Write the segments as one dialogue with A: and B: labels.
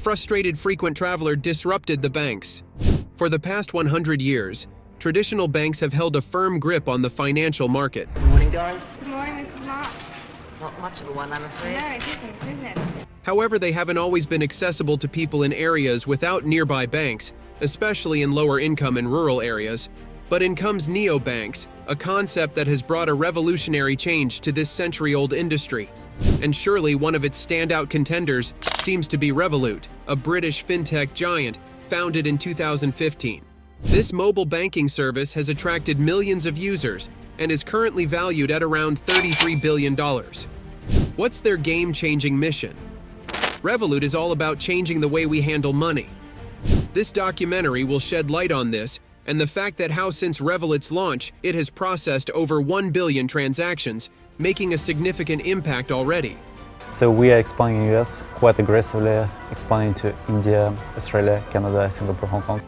A: frustrated frequent traveler disrupted the banks. For the past 100 years, traditional banks have held a firm grip on the financial market.
B: Good morning, Doris.
C: Good morning, Mrs. Mott.
B: Not much of a one, I'm afraid.
C: No, it isn't it?
A: However, they haven't always been accessible to people in areas without nearby banks, especially in lower income and rural areas. But in comes neobanks, a concept that has brought a revolutionary change to this century-old industry. And surely one of its standout contenders seems to be Revolut, a British fintech giant founded in 2015. This mobile banking service has attracted millions of users and is currently valued at around $33 billion. What's their game-changing mission? Revolut is all about changing the way we handle money. This documentary will shed light on this and the fact that how since Revolut's launch, it has processed over 1 billion transactions, making a significant impact already.
D: So we are expanding in US quite aggressively, expanding to India, Australia, Canada, Singapore, Hong Kong.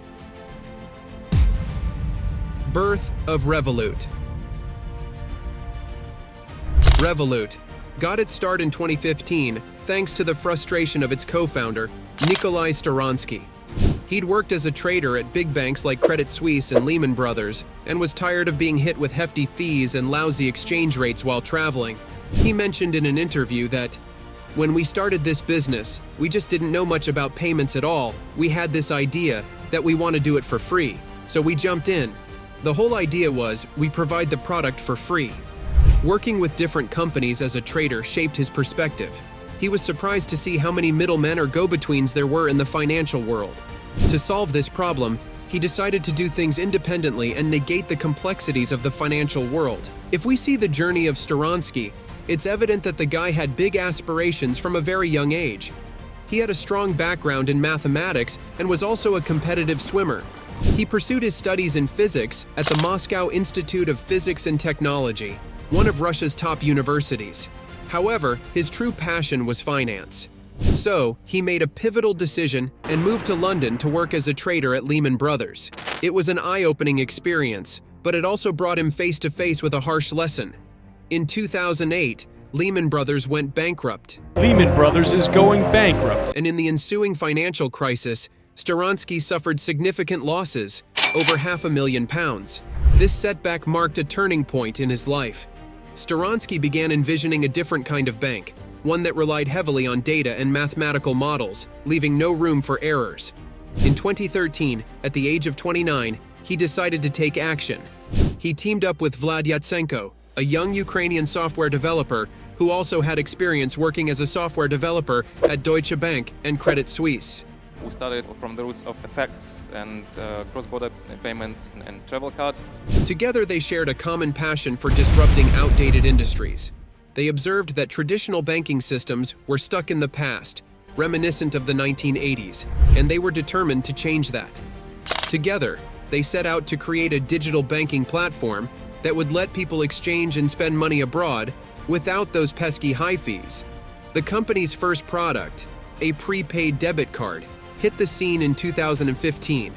A: Birth of Revolut. Revolut got its start in 2015 thanks to the frustration of its co-founder, Nikolai Staransky. He'd worked as a trader at big banks like Credit Suisse and Lehman Brothers and was tired of being hit with hefty fees and lousy exchange rates while traveling. He mentioned in an interview that, "When we started this business, we just didn't know much about payments at all. We had this idea that we want to do it for free, so we jumped in. The whole idea was we provide the product for free." Working with different companies as a trader shaped his perspective. He was surprised to see how many middlemen or go-betweens there were in the financial world. To solve this problem, he decided to do things independently and negate the complexities of the financial world. If we see the journey of Staransky, it's evident that the guy had big aspirations from a very young age. He had a strong background in mathematics and was also a competitive swimmer. He pursued his studies in physics at the Moscow Institute of Physics and Technology, one of Russia's top universities. However, his true passion was finance. So, he made a pivotal decision and moved to London to work as a trader at Lehman Brothers. It was an eye-opening experience, but it also brought him face-to-face with a harsh lesson. In 2008, Lehman Brothers went bankrupt.
E: Lehman Brothers is going bankrupt.
A: And in the ensuing financial crisis, Staransky suffered significant losses, over £500,000. This setback marked a turning point in his life. Staransky began envisioning a different kind of bank, one that relied heavily on data and mathematical models, leaving no room for errors. In 2013, at the age of 29, he decided to take action. He teamed up with Vlad Yatsenko, a young Ukrainian software developer who also had experience working as a software developer at Deutsche Bank and Credit Suisse.
F: We started from the roots of FX and cross-border payments and travel cards.
A: Together, they shared a common passion for disrupting outdated industries. They observed that traditional banking systems were stuck in the past, reminiscent of the 1980s, and they were determined to change that. Together, they set out to create a digital banking platform that would let people exchange and spend money abroad without those pesky high fees. The company's first product, a prepaid debit card, hit the scene in 2015.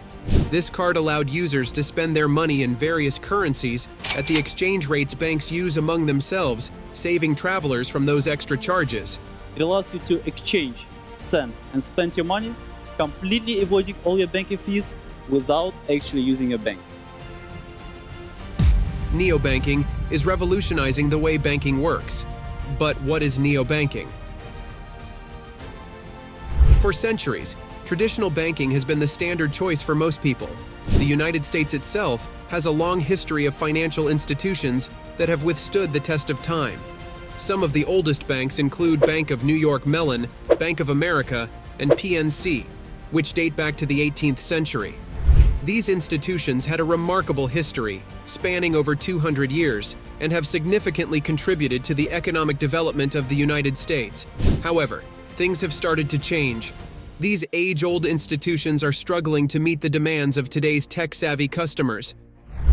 A: This card allowed users to spend their money in various currencies at the exchange rates banks use among themselves, saving travelers from those extra charges.
G: It allows you to exchange, send, and spend your money, completely avoiding all your banking fees without actually using your bank.
A: Neobanking is revolutionizing the way banking works. But what is neobanking? For centuries, traditional banking has been the standard choice for most people. The United States itself has a long history of financial institutions that have withstood the test of time. Some of the oldest banks include Bank of New York Mellon, Bank of America, and PNC, which date back to the 18th century. These institutions had a remarkable history, spanning over 200 years, and have significantly contributed to the economic development of the United States. However, things have started to change. These age-old institutions are struggling to meet the demands of today's tech-savvy customers.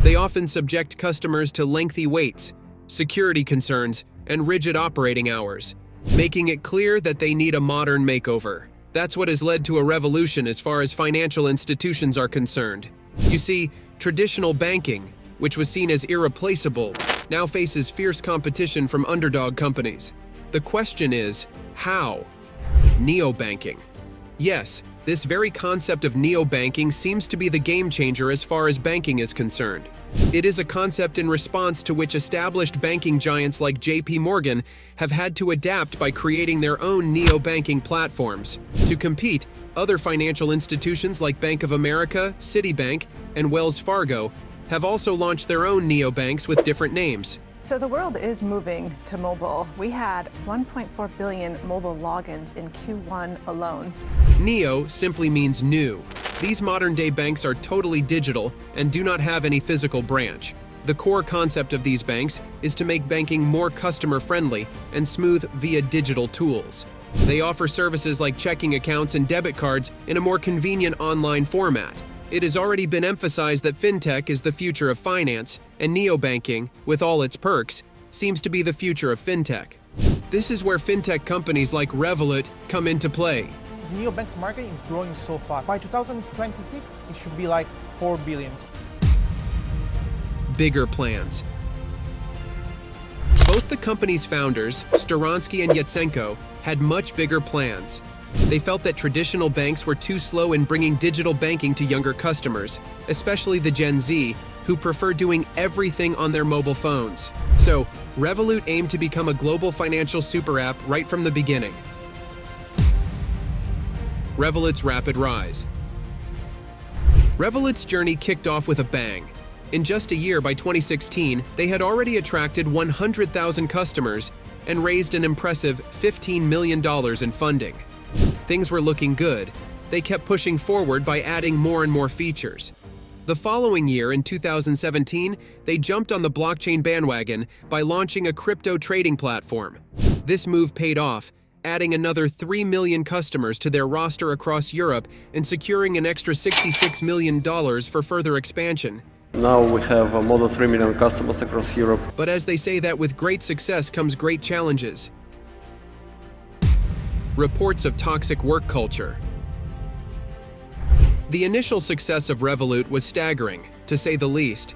A: They often subject customers to lengthy waits, security concerns, and rigid operating hours, making it clear that they need a modern makeover. That's what has led to a revolution as far as financial institutions are concerned. You see, traditional banking, which was seen as irreplaceable, now faces fierce competition from underdog companies. The question is, how? Neobanking. Yes, this very concept of neobanking seems to be the game changer as far as banking is concerned. It is a concept in response to which established banking giants like JP Morgan have had to adapt by creating their own neobanking platforms. To compete, other financial institutions like Bank of America, Citibank, and Wells Fargo have also launched their own neobanks with different names.
H: So the world is moving to mobile. We had 1.4 billion mobile logins in Q1 alone.
A: Neo simply means new. These modern-day banks are totally digital and do not have any physical branch. The core concept of these banks is to make banking more customer-friendly and smooth via digital tools. They offer services like checking accounts and debit cards in a more convenient online format. It has already been emphasized that fintech is the future of finance, and neobanking, with all its perks, seems to be the future of fintech. This is where fintech companies like Revolut come into play.
I: The neobanks market is growing so fast. By 2026, it should be like 4 billion.
A: Bigger plans. Both the company's founders, Storonsky and Yatsenko, had much bigger plans. They felt that traditional banks were too slow in bringing digital banking to younger customers, especially the Gen Z, who prefer doing everything on their mobile phones. So, Revolut aimed to become a global financial super app right from the beginning. Revolut's rapid rise. Revolut's journey kicked off with a bang. In just a year, by 2016, they had already attracted 100,000 customers and raised an impressive $15 million in funding. Things were looking good. They kept pushing forward by adding more and more features. The following year, in 2017, they jumped on the blockchain bandwagon by launching a crypto trading platform. This move paid off, adding another 3 million customers to their roster across Europe and securing an extra $66 million for further expansion.
J: Now we have more than 3 million customers across Europe.
A: But as they say, that with great success comes great challenges. Reports of toxic work culture. The initial success of Revolut was staggering, to say the least.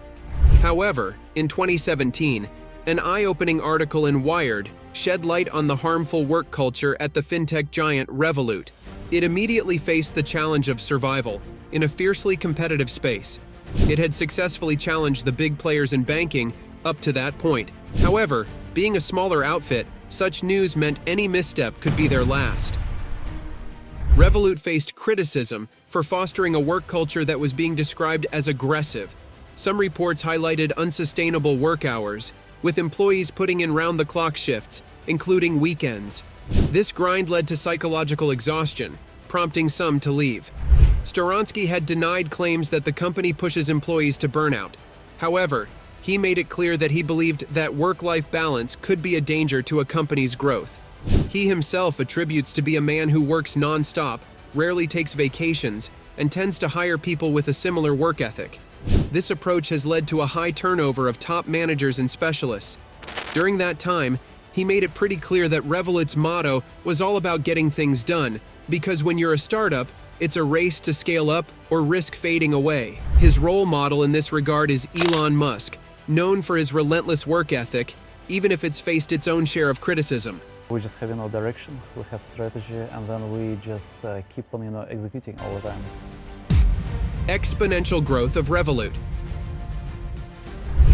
A: However, in 2017, an eye-opening article in Wired shed light on the harmful work culture at the fintech giant Revolut. It immediately faced the challenge of survival in a fiercely competitive space. It had successfully challenged the big players in banking up to that point. However, being a smaller outfit, such news meant any misstep could be their last. Revolut faced criticism for fostering a work culture that was being described as aggressive. Some reports highlighted unsustainable work hours, with employees putting in round-the-clock shifts, including weekends. This grind led to psychological exhaustion, prompting some to leave. Storonsky had denied claims that the company pushes employees to burnout. However, he made it clear that he believed that work-life balance could be a danger to a company's growth. He himself attributes to be a man who works non-stop, rarely takes vacations, and tends to hire people with a similar work ethic. This approach has led to a high turnover of top managers and specialists. During that time, he made it pretty clear that Revolut's motto was all about getting things done, because when you're a startup, it's a race to scale up or risk fading away. His role model in this regard is Elon Musk, known for his relentless work ethic, even if it's faced its own share of criticism.
D: We just have no direction, we have strategy, and then we just keep on executing all the time.
A: Exponential growth of Revolut.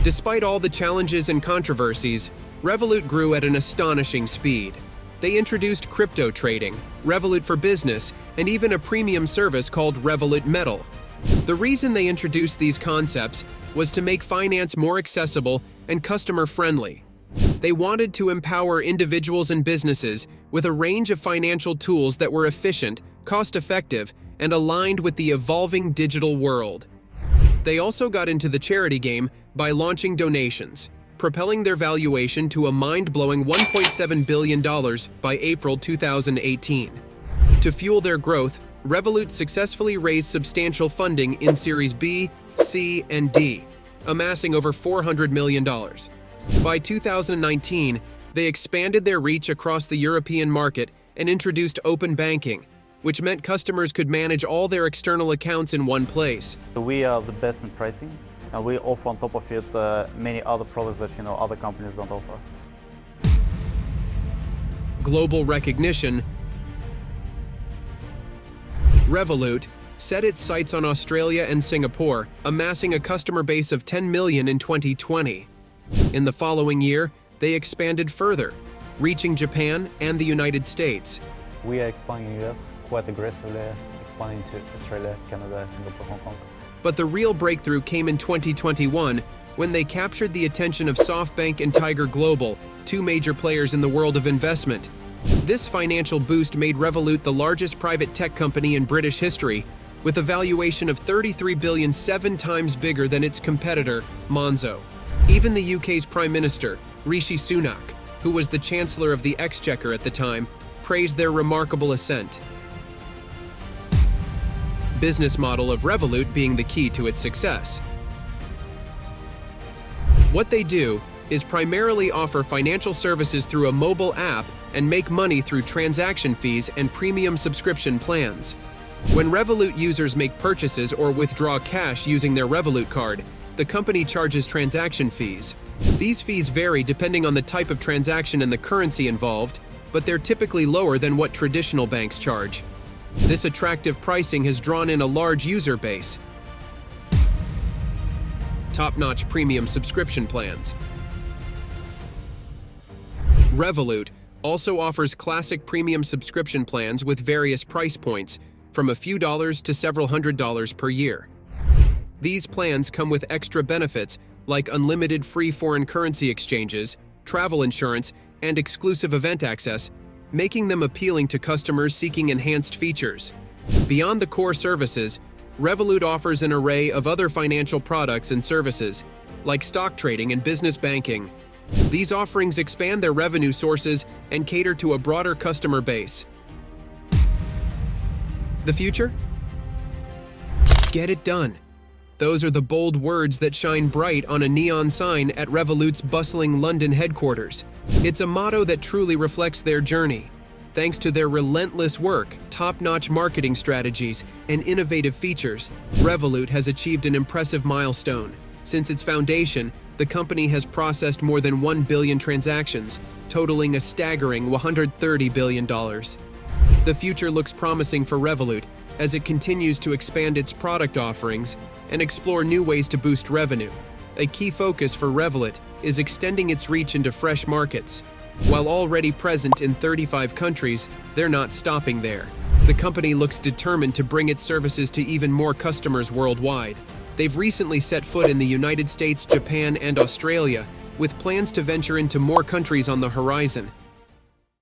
A: Despite all the challenges and controversies, Revolut grew at an astonishing speed. They introduced crypto trading, Revolut for Business, and even a premium service called Revolut Metal. The reason they introduced these concepts was to make finance more accessible and customer-friendly. They wanted to empower individuals and businesses with a range of financial tools that were efficient, cost-effective, and aligned with the evolving digital world. They also got into the charity game by launching donations, propelling their valuation to a mind-blowing $1.7 billion by April 2018. To fuel their growth, Revolut successfully raised substantial funding in Series B, C, and D, amassing over $400 million. By 2019, they expanded their reach across the European market and introduced open banking, which meant customers could manage all their external accounts in one place.
D: We are the best in pricing, and we offer on top of it many other products that other companies don't offer.
A: Global recognition. Revolut set its sights on Australia and Singapore, amassing a customer base of 10 million in 2020. In the following year, they expanded further, reaching Japan and the United States.
D: We are expanding in US quite aggressively, expanding to Australia, Canada, Singapore, Hong Kong.
A: But the real breakthrough came in 2021 when they captured the attention of SoftBank and Tiger Global, two major players in the world of investment. This financial boost made Revolut the largest private tech company in British history, with a valuation of 33 billion, 7 times bigger than its competitor, Monzo. Even the UK's Prime Minister, Rishi Sunak, who was the Chancellor of the Exchequer at the time, praised their remarkable ascent. Business model of Revolut being the key to its success. What they do is primarily offer financial services through a mobile app and make money through transaction fees and premium subscription plans. When Revolut users make purchases or withdraw cash using their Revolut card, the company charges transaction fees. These fees vary depending on the type of transaction and the currency involved, but they're typically lower than what traditional banks charge. This attractive pricing has drawn in a large user base. Top-notch premium subscription plans. Revolut also offers classic premium subscription plans with various price points, from a few dollars to several $100s per year. These plans come with extra benefits like unlimited free foreign currency exchanges, travel insurance, and exclusive event access, making them appealing to customers seeking enhanced features. Beyond the core services, Revolut offers an array of other financial products and services, like stock trading and business banking. These offerings expand their revenue sources and cater to a broader customer base. The future? Get it done. Those are the bold words that shine bright on a neon sign at Revolut's bustling London headquarters. It's a motto that truly reflects their journey. Thanks to their relentless work, top-notch marketing strategies, and innovative features, Revolut has achieved an impressive milestone. Since its foundation, the company has processed more than 1 billion transactions, totaling a staggering $130 billion. The future looks promising for Revolut as it continues to expand its product offerings and explore new ways to boost revenue. A key focus for Revolut is extending its reach into fresh markets. While already present in 35 countries, they're not stopping there. The company looks determined to bring its services to even more customers worldwide. They've recently set foot in the United States, Japan, and Australia, with plans to venture into more countries on the horizon.